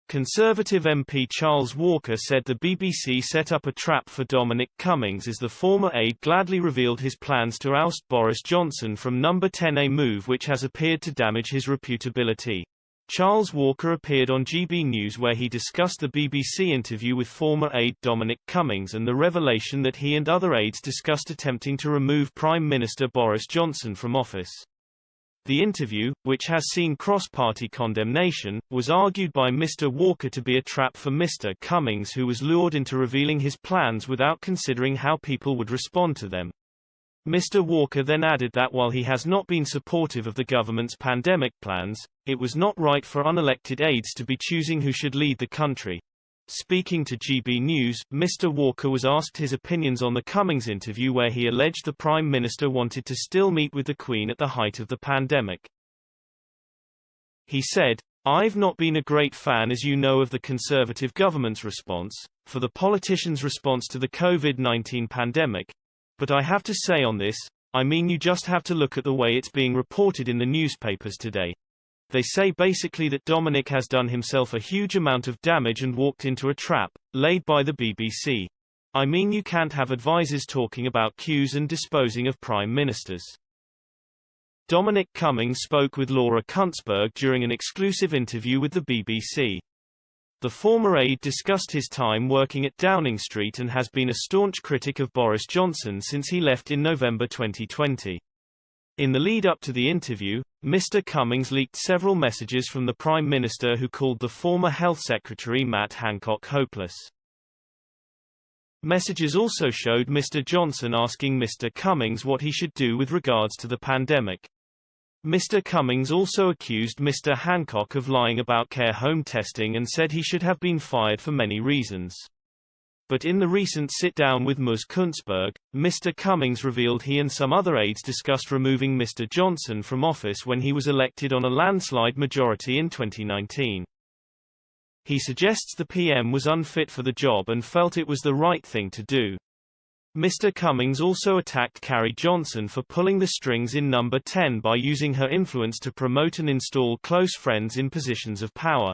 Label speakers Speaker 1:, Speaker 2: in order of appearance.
Speaker 1: Conservative MP Charles Walker said the BBC set up a trap for Dominic Cummings as the former aide gladly revealed his plans to oust Boris Johnson from Number 10, a move which has appeared to damage his reputability. Charles Walker appeared on GB News where he discussed the BBC interview with former aide Dominic Cummings and the revelation that he and other aides discussed attempting to remove Prime Minister Boris Johnson from office. The interview, which has seen cross-party condemnation, was argued by Mr. Walker to be a trap for Mr. Cummings, who was lured into revealing his plans without considering how people would respond to them. Mr. Walker then added that while he has not been supportive of the government's pandemic plans, it was not right for unelected aides to be choosing who should lead the country. Speaking to GB News, Mr. Walker was asked his opinions on the Cummings interview where he alleged the Prime Minister wanted to still meet with the Queen at the height of the pandemic. He said, "I've not been a great fan, as you know, of the Conservative government's response, for the politicians' response to the COVID-19 pandemic. But I have to say on this, I mean you just have to look at the way it's being reported in the newspapers today. They say basically that Dominic has done himself a huge amount of damage and walked into a trap, laid by the BBC. I mean you can't have advisers talking about queues and disposing of prime ministers." Dominic Cummings spoke with Laura Kuntzberg during an exclusive interview with the BBC. The former aide discussed his time working at Downing Street and has been a staunch critic of Boris Johnson since he left in November 2020. In the lead-up to the interview, Mr. Cummings leaked several messages from the Prime Minister who called the former Health Secretary Matt Hancock hopeless. Messages also showed Mr. Johnson asking Mr. Cummings what he should do with regards to the pandemic. Mr. Cummings also accused Mr. Hancock of lying about care home testing and said he should have been fired for many reasons. But in the recent sit-down with Ms. Kuntzberg, Mr. Cummings revealed he and some other aides discussed removing Mr. Johnson from office when he was elected on a landslide majority in 2019. He suggests the PM was unfit for the job and felt it was the right thing to do. Mr. Cummings also attacked Carrie Johnson for pulling the strings in Number 10 by using her influence to promote and install close friends in positions of power.